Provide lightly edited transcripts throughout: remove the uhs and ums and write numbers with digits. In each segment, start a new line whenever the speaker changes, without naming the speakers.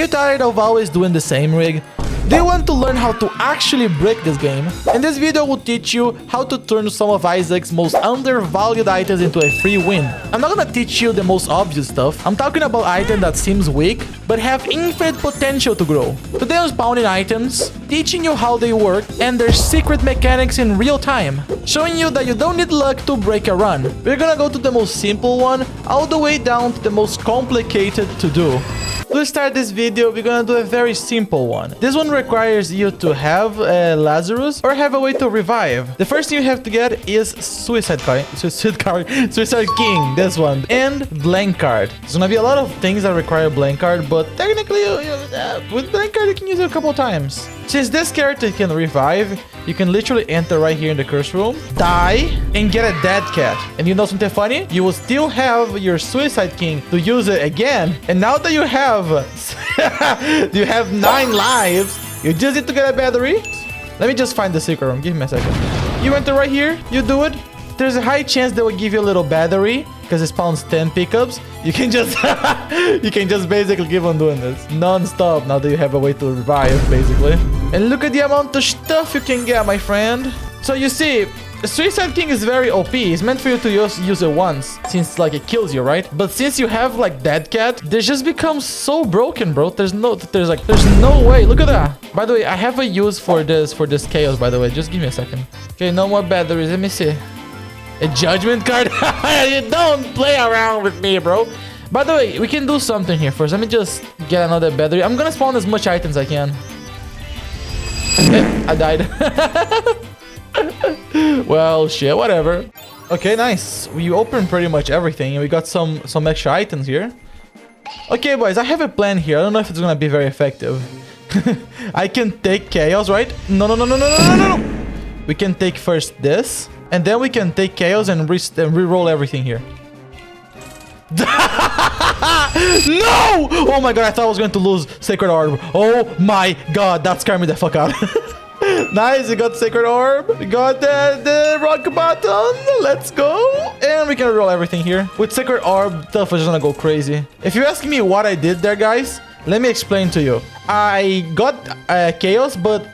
you tired of always doing the same rig? Do you want to learn how to actually break this game? In this video, I will teach you how to turn some of Isaac's most undervalued items into a free win. I'm not gonna teach you the most obvious stuff. I'm talking about items that seems weak, but have infinite potential to grow. Today I'm spawning items, teaching you how they work and their secret mechanics in real time, showing you that you don't need luck to break a run. We're gonna go to the most simple one, all the way down to the most complicated to do. To start this video, we're gonna do a very simple one. This one requires you to have Lazarus or have a way to revive. The first thing you have to get is Suicide King, this one, and Blank Card. There's gonna be a lot of things that require Blank Card, but technically, with Blank Card, you can use it a couple times. Since this character can revive, you can literally enter right here in the curse room, die, and get a dead cat. And you know something funny? You will still have your Suicide King to use it again. And now that you have you have 9 lives, you just need to get a battery. Let me just find the secret room. Give me a second. You enter right here, you do it. There's a high chance they will give you a little battery because it spawns 10 pickups. You can just you can just basically keep on doing this non-stop now that you have a way to revive, basically. And look at the amount of stuff you can get, my friend. So you see, the Suicide King is very OP. It's meant for you to use it once, since like it kills you, right? But since you have like Dead Cat, they just become so broken, bro. There's no way. Look at that. By the way, I have a use for this chaos, by the way. Just give me a second. Okay, no more batteries. Let me see. A judgment card? Don't play around with me, bro. By the way, we can do something here first. Let me just get another battery. I'm gonna spawn as much items as I can. I died. Well, shit, whatever. Okay, nice. We opened pretty much everything, and we got some extra items here. Okay, boys, I have a plan here. I don't know if it's gonna be very effective. I can take chaos, right? No. We can take first this, and then we can take chaos and re-roll everything here. No! Oh my god, I thought I was going to lose Sacred Orb. Oh my god, that scared me the fuck out. Nice, we got Sacred Orb. We got the rock button. Let's go. And we can roll everything here. With Sacred Orb, stuff is just gonna go crazy. If you're asking me what I did there, guys, let me explain to you. I got chaos, but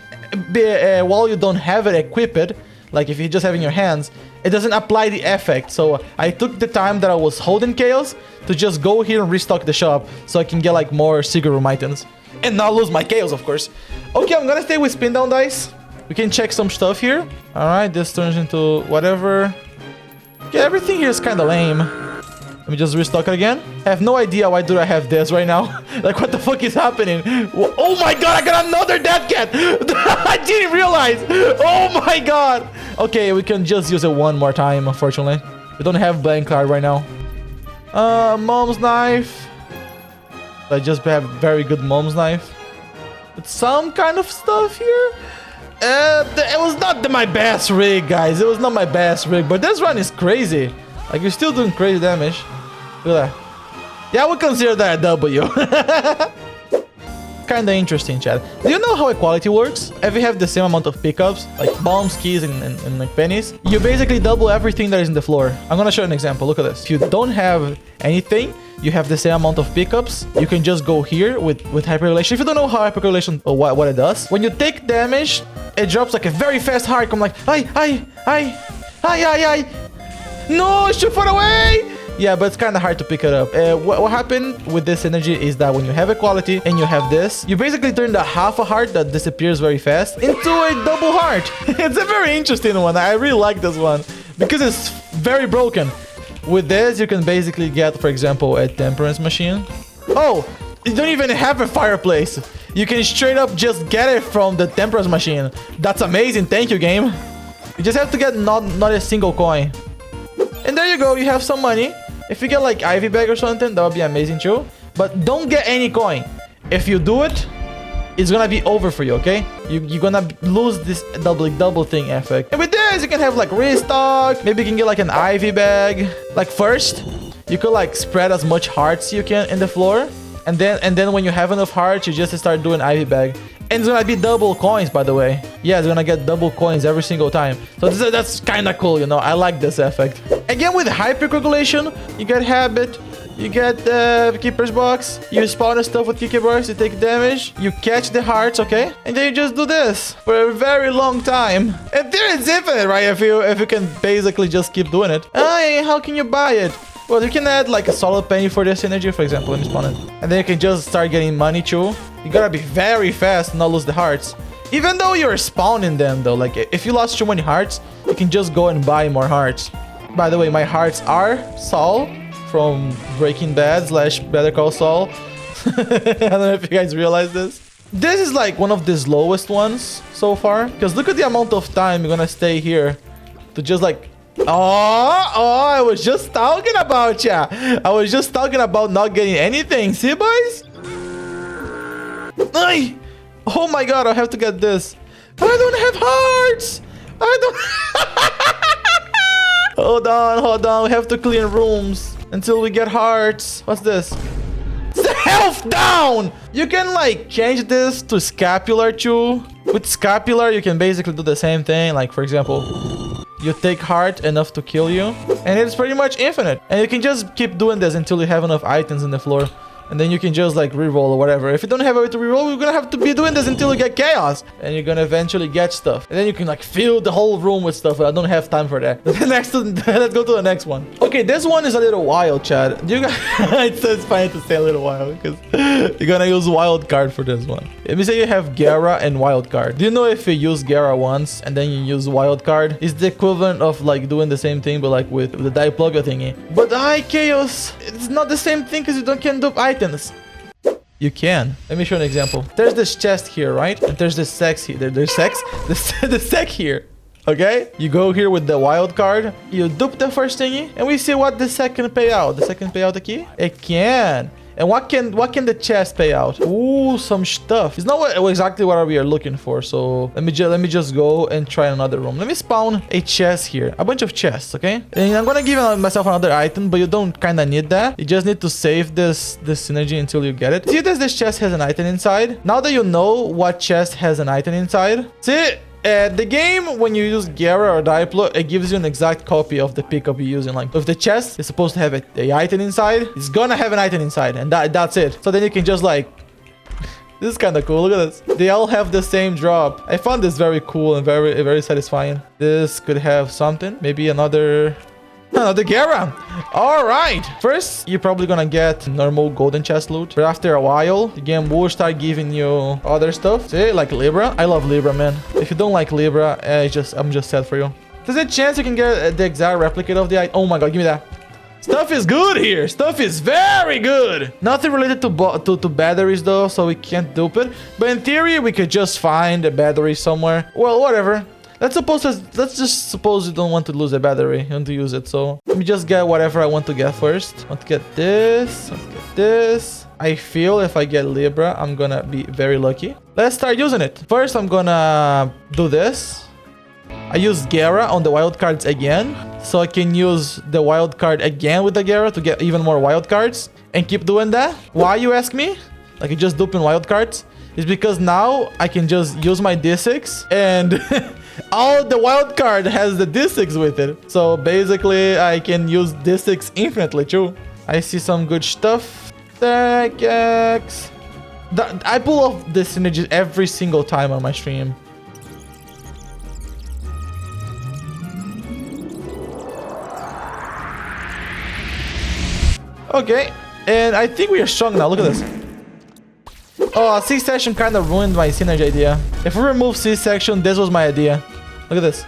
while you don't have it equipped, like if you just have it in your hands, it doesn't apply the effect. So I took the time that I was holding chaos to just go here and restock the shop so I can get like more secret room items and not lose my chaos, of course. Okay, I'm gonna stay with spin down dice. We can check some stuff here. All right, this turns into whatever. Okay, everything here is kind of lame. Let me just restock it again. I have no idea why do I have this right now. Like, what the fuck is happening? Oh my god, I got another dead cat. I didn't realize. Oh my god. Okay, we can just use it one more time, unfortunately. We don't have blank card right now. Mom's knife. I just have very good mom's knife. With some kind of stuff here. It was not my best rig, guys. It was not my best rig, but this run is crazy. Like, you're still doing crazy damage. Look at that. Yeah, I would consider that a W. Kinda interesting, chat. Do you know how equality works? If you have the same amount of pickups, like bombs, keys, and like pennies, you basically double everything that is in the floor. I'm gonna show you an example. Look at this. If you don't have anything, you have the same amount of pickups, you can just go here with hyperregulation. If you don't know how hyperregulation or what it does, when you take damage, it drops like a very fast heart. I'm like, hi. No, it's too far away. Yeah, but it's kind of hard to pick it up. What happened with this energy is that when you have equality and you have this, you basically turn the half a heart that disappears very fast into a double heart. It's a very interesting one. I really like this one because it's very broken. With this, you can basically get, for example, a temperance machine. Oh, you don't even have a fireplace. You can straight up just get it from the temperance machine. That's amazing. Thank you, game. You just have to get not a single coin. And there you go, you have some money. If you get like Ivy Bag or something, that would be amazing too. But don't get any coin. If you do it, it's gonna be over for you, okay? You're gonna lose this double thing effect. And with this, you can have like restock. Maybe you can get like an Ivy Bag. Like first, you could like spread as much hearts you can in the floor. And then when you have enough hearts, you just start doing Ivy Bag. And it's gonna be double coins, by the way. Yeah, it's gonna get double coins every single time. So that's kind of cool, you know. I like this effect. Again, with hyper calculation, you get habit, You get the Keeper's Box. You spawn the stuff with Kiki Burst. You take damage. You catch the hearts, okay? And then you just do this for a very long time. And there it's infinite, right? If you can basically just keep doing it. Hey, how can you buy it? Well, you can add like a solid penny for this energy, for example. Let me spawn it. And then you can just start getting money too. You gotta be very fast and not lose the hearts. Even though you're spawning them though, like if you lost too many hearts, you can just go and buy more hearts. By the way, my hearts are Saul from Breaking Bad / Better Call Saul. I don't know if you guys realize this. This is like one of the slowest ones so far. Because look at the amount of time you're gonna stay here to just like... Oh, I was just talking about ya. I was just talking about not getting anything. See, boys? Ay! Oh my god, I have to get this. I don't have hearts. I don't... Hold on. We have to clean rooms until we get hearts. What's this? It's the health down. You can like change this to scapular too. With scapular, you can basically do the same thing. Like for example, you take heart enough to kill you. And it's pretty much infinite. And you can just keep doing this until you have enough items in the floor. And then you can just like reroll or whatever. If you don't have a way to reroll, you're gonna have to be doing this until you get chaos. And you're gonna eventually get stuff. And then you can like fill the whole room with stuff. But I don't have time for that. Let's go to the next one. Okay, this one is a little wild, Chad. You guys, it's funny to say a little wild because you're gonna use wild card for this one. Let me say you have Gara and wild card. Do you know if you use Gara once and then you use wild card, it's the equivalent of like doing the same thing but like with the die plugger thingy. But chaos, it's not the same thing because you can't do items. You can. Let me show an example. There's this chest here, right? And there's this sex here. There's sex. The sec here. Okay? You go here with the wild card. You dupe the first thingy. And we see what the second pay out. The second pay out the key? It can. And what can the chest pay out? Ooh, some stuff. It's not exactly what we are looking for. So let me just go and try another room. Let me spawn a chest here. A bunch of chests, okay? And I'm gonna give myself another item, but you don't kind of need that. You just need to save this synergy until you get it. See that this chest has an item inside? Now that you know what chest has an item inside, see? The game, when you use Gara or Diplo, it gives you an exact copy of the pickup you're using. Like, if the chest is supposed to have a item inside, it's gonna have an item inside, and that's it. So then you can just like... This is kind of cool. Look at this. They all have the same drop. I found this very cool and very satisfying. This could have something. Maybe another Gara. All right. First, you're probably gonna get normal golden chest loot. But after a while, the game will start giving you other stuff. See, like Libra. I love Libra, man. If you don't like Libra, I'm just sad for you. There's a chance you can get the exact replicate of the item. Oh my god, give me that. Stuff is good here. Stuff is very good. Nothing related to batteries though, so we can't dupe it. But in theory, we could just find a battery somewhere. Well, whatever. Let's just suppose you don't want to lose a battery. You want to use it. So let me just get whatever I want to get first. I want to get this. I want to get this. I feel if I get Libra, I'm gonna be very lucky. Let's start using it. First, I'm gonna do this. I use Gara on the wild cards again. So I can use the wild card again with the Gara to get even more wild cards. And keep doing that. Why, you ask me? Like, you just duping wild cards? It's because now I can just use my D6 and all the wild card has the D6 with it. So basically I can use D6 infinitely too. I see some good stuff. Thank you. I pull off the synergies every single time on my stream. Okay, and I think we are strong now. Look at this. Oh, C-section kind of ruined my synergy idea. If we remove C-section, this was my idea. Look at this.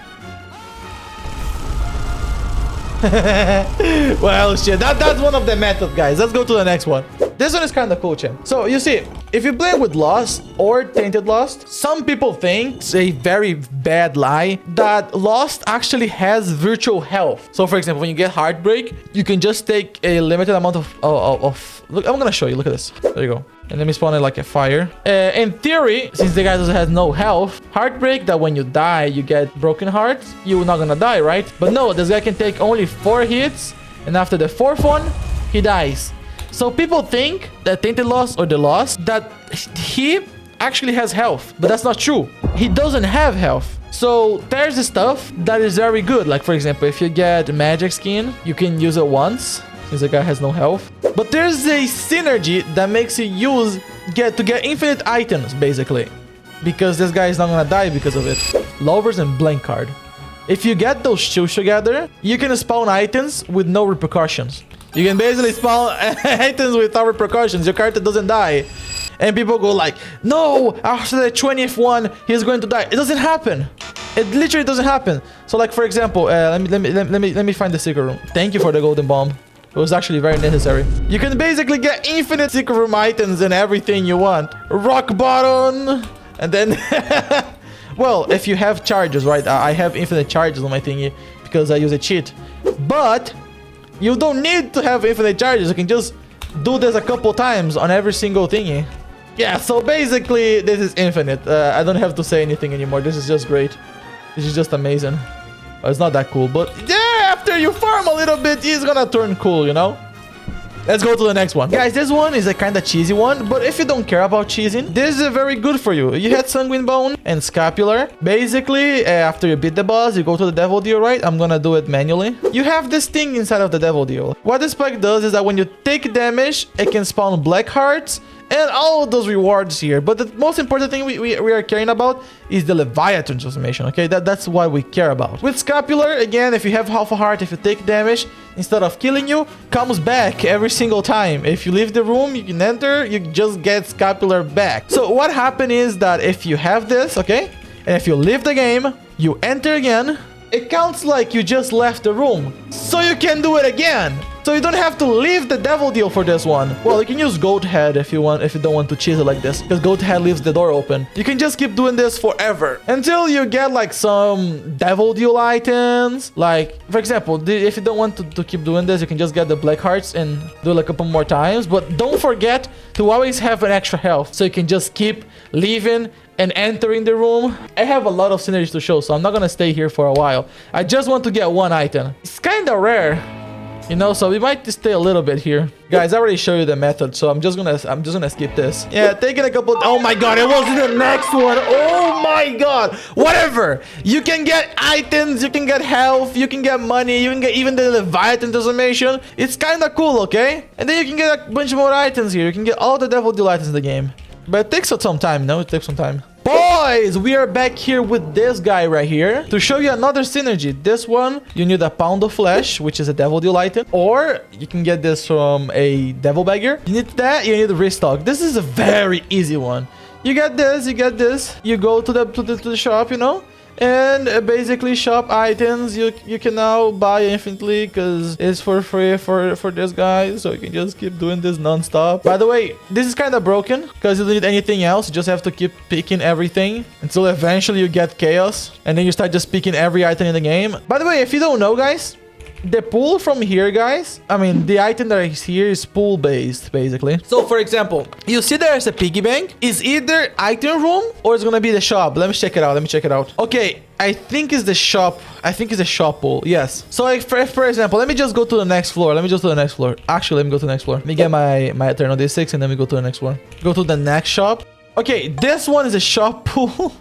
Well, shit. That's one of the methods, guys. Let's go to the next one. This one is kind of cool, champ. So, you see, if you play with Lost or Tainted Lost, some people think, it's a very bad lie, that Lost actually has virtual health. So, for example, when you get Heartbreak, you can just take a limited amount of look, I'm gonna show you. Look at this. There you go. And let me spawn it like a fire. In theory, since the guy doesn't have no health, Heartbreak, that when you die, you get broken hearts, you're not gonna die, right? But no, this guy can take only 4 hits, and after the 4th one, he dies. So people think that Tainted Lost or the Lost, that he actually has health, but that's not true. He doesn't have health. So there's the stuff that is very good. Like, for example, if you get magic skin, you can use it once. Since the guy has no health. But there's a synergy that makes you get infinite items, basically. Because this guy is not gonna die because of it. Lovers and blank card. If you get those two together, you can spawn items with no repercussions. You can basically spawn items without repercussions. Your character doesn't die. And people go like, no, after the 20th one, he's going to die. It doesn't happen. It literally doesn't happen. So like, for example, let me find the secret room. Thank you for the golden bomb. It was actually very necessary. You can basically get infinite secret room items and everything you want. Rock bottom. And then, well, if you have charges, right? I have infinite charges on my thingy because I use a cheat. But you don't need to have infinite charges. You can just do this a couple times on every single thingy. Yeah, so basically, this is infinite. I don't have to say anything anymore. This is just great. This is just amazing. Well, it's not that cool, but yeah, after you farm a little bit, it's gonna turn cool, you know? Let's go to the next one. Guys, this one is a kind of cheesy one, but if you don't care about cheesing, this is very good for you. You had Sanguine Bone and Scapular. Basically, after you beat the boss, you go to the Devil Deal, right? I'm gonna do it manually. You have this thing inside of the Devil Deal. What this spike does is that when you take damage, it can spawn black hearts and all of those rewards here. But the most important thing we are caring about is the Leviathan transformation, okay? That's what we care about. With Scapular, again, if you have half a heart, if you take damage, instead of killing you, comes back every single time. If you leave the room, you can enter, you just get Scapular back. So what happened is that if you have this, okay? And if you leave the game, you enter again, it counts like you just left the room. So you can do it again. So you don't have to leave the Devil Deal for this one. Well, you can use Goat Head if you don't want to cheese it like this, because Goat Head leaves the door open. You can just keep doing this forever until you get like some Devil Deal items. Like, for example, if you don't want to keep doing this, you can just get the Black Hearts and do it like a couple more times. But don't forget to always have an extra health, so you can just keep leaving and entering the room. I have a lot of synergies to show, so I'm not gonna stay here for a while. I just want to get one item. It's kind of rare, you know, so we might stay a little bit here. Guys, I already showed you the method, so I'm just gonna skip this. Yeah, taking a couple. Oh my god, it was the next one. Oh my god. Whatever. You can get items, you can get health, you can get money, you can get even the Leviathan transformation. It's kind of cool, okay? And then you can get a bunch more items here. You can get all the Devil Deal items in the game. But it takes some time, no? It takes some time. Boys, we are back here with this guy right here to show you another synergy. This one, you need a pound of flesh, which is a Devil Deal item, or you can get this from a Devil Beggar. You need that, you need a restock. This is a very easy one. You get this, you go to the shop, you know, and basically shop items. You can now buy infinitely because it's for free for this guy, so you can just keep doing this non-stop. By the way, this is kind of broken because you don't need anything else. You just have to keep picking everything until eventually you get chaos, and then you start just picking every item in the game. By the way, if you don't know, guys, the pool from here, guys, I mean, the item that is here is pool based, basically. So for example, you see there's a piggy bank. It's either item room or it's gonna be the shop. Let me check it out. Okay, I think it's the shop. I think it's the shop pool. Yes. So like, for example, let me just go to the next floor. Actually, let me go to the next floor. Let me get my Eternal D6 and then we go to the next floor. Go to the next shop. Okay, this one is a shop pool.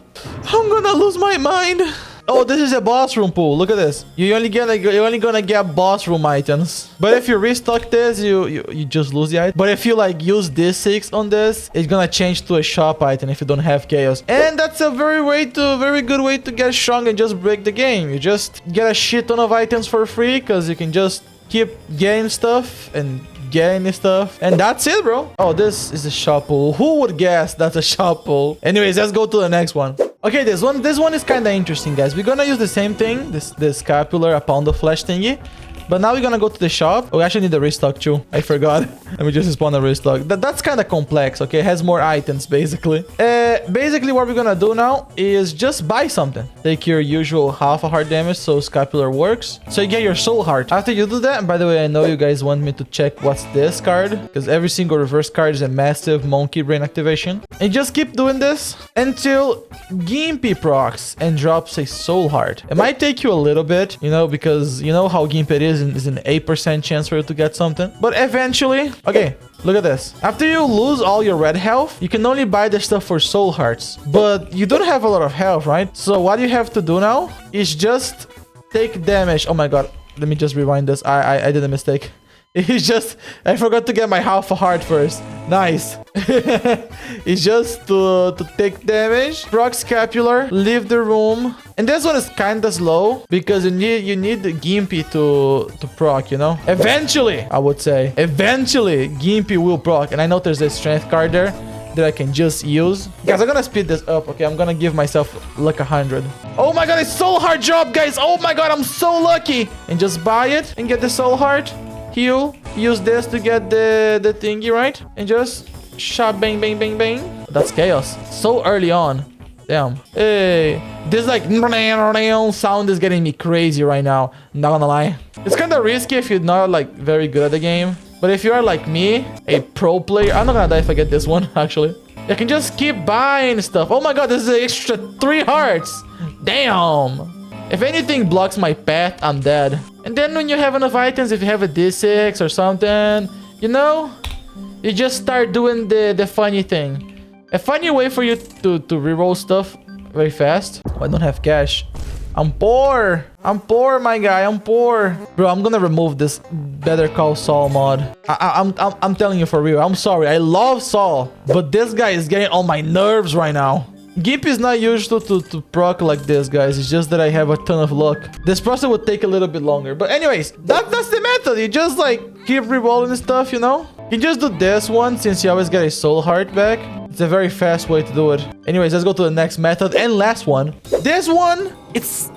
I'm gonna lose my mind. Oh, this is a boss room pool. Look at this. You're only gonna get boss room items. But if you restock this, you just lose the item. But if you like use D6 on this, it's gonna change to a shop item if you don't have chaos. And that's a very good way to get strong and just break the game. You just get a shit ton of items for free because you can just keep getting stuff and getting stuff. And that's it, bro. Oh, this is a shop pool. Who would guess that's a shop pool? Anyways, let's go to the next one. Okay, this one is kind of interesting, guys. We're gonna use the same thing, this scapular, a pound of flesh thingy. But now we're gonna go to the shop. Oh, we actually need the restock too. I forgot. Let me just spawn a restock. That's kind of complex, okay? It has more items, basically. Basically, what we're gonna do now is just buy something. Take your usual half a heart damage, so scapular works. So you get your soul heart. After you do that, and by the way, I know you guys want me to check what's this card, because every single reverse card is a massive monkey brain activation. And just keep doing this until Gimpy procs and drops a soul heart. It might take you a little bit, you know, because you know how Gimp it is an 8% chance for you to get something. But eventually, okay, look at this. After you lose all your red health, you can only buy the stuff for soul hearts. But you don't have a lot of health, right? So what you have to do now is just take damage. Oh my god. Let me just rewind this. I did a mistake. It's just, I forgot to get my half a heart first. Nice. It's just to take damage. Proc scapular, leave the room. And this one is kind of slow because you need the Gimpy to proc, you know? Eventually, I would say. Eventually, Gimpy will proc. And I know there's a strength card there that I can just use. Guys, I'm gonna speed this up, okay? I'm gonna give myself like 100. Oh my god, it's soul heart drop, guys. Oh my god, I'm so lucky. And just buy it and get the soul heart. Heal. Use this to get the thingy, right? And just shot, bang, bang, bang, bang. That's chaos. So early on. Damn. Hey. This like sound is getting me crazy right now. Not gonna lie. It's kind of risky if you're not like very good at the game. But if you are like me, a pro player, I'm not gonna die if I get this one, actually. I can just keep buying stuff. Oh my god, this is an extra 3 hearts. Damn. If anything blocks my path, I'm dead. And then when you have enough items, if you have a D6 or something, you know, you just start doing the funny thing. A funny way for you to reroll stuff very fast. Oh, I don't have cash. I'm poor. I'm poor, my guy. I'm poor. Bro, I'm gonna remove this Better Call Saul mod. I'm telling you for real. I'm sorry. I love Saul, but this guy is getting on my nerves right now. Gimp is not used to proc like this, guys. It's just that I have a ton of luck. This process would take a little bit longer. But anyways, that's the method. You just like keep rerolling stuff, you know? You just do this one since you always get a soul heart back. It's a very fast way to do it. Anyways, let's go to the next method and last one. This one, it's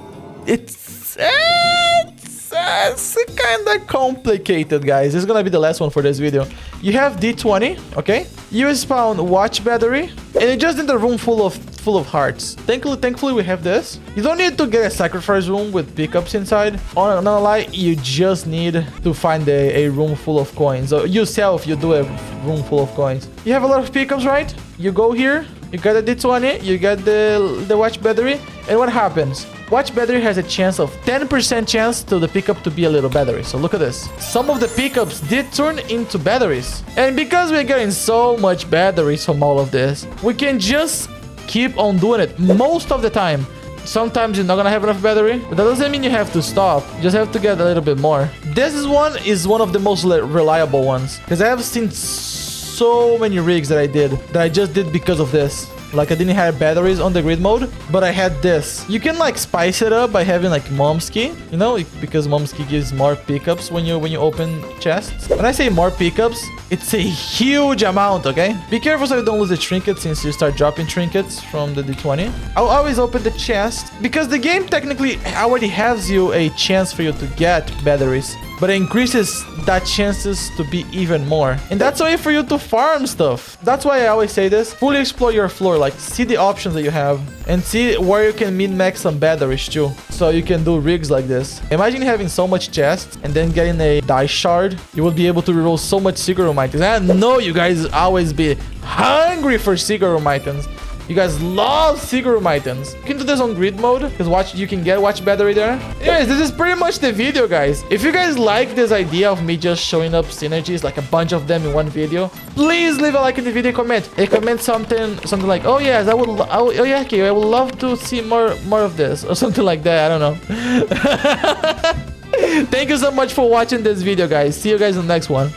kind of complicated, guys. This is gonna be the last one for this video. You have D20, okay? You spawn watch battery, and you just need a room full of hearts. Thankfully, we have this. You don't need to get a sacrifice room with pickups inside. Oh, not gonna lie, you just need to find a room full of coins. So yourself, you do a room full of coins. You have a lot of pickups, right? You go here. You got a D20, you got the watch battery, and what happens? Watch battery has a chance of 10% chance to the pickup to be a little battery. So look at this. Some of the pickups did turn into batteries. And because we're getting so much batteries from all of this, we can just keep on doing it most of the time. Sometimes you're not gonna have enough battery, but that doesn't mean you have to stop. You just have to get a little bit more. This is one of the most reliable ones, because I have seen so many rigs that I just did because of this. Like, I didn't have batteries on the grid mode, but I had this. You can like spice it up by having like Momsky, you know, because Momsky gives more pickups when you open chests. When I say more pickups, it's a huge amount, okay? Be careful so you don't lose the trinket since you start dropping trinkets from the D20. I'll always open the chest because the game technically already has you a chance for you to get batteries, but it increases that chances to be even more. And that's a way for you to farm stuff. That's why I always say this. Fully explore your floor. Like, see the options that you have and see where you can min-max some batteries too. So you can do rigs like this. Imagine having so much chests and then getting a dice shard. You would be able to reroll so much secret room items. I know you guys always be hungry for secret room items. You guys love secret room items. You can do this on grid mode because you can get watch battery there. Anyways, this is pretty much the video, guys. If you guys like this idea of me just showing up synergies, like a bunch of them in one video, please leave a like in the video, comment. Hey, comment something like, oh yes, I would love to see more of this, or something like that. I don't know. Thank you so much for watching this video, guys. See you guys in the next one.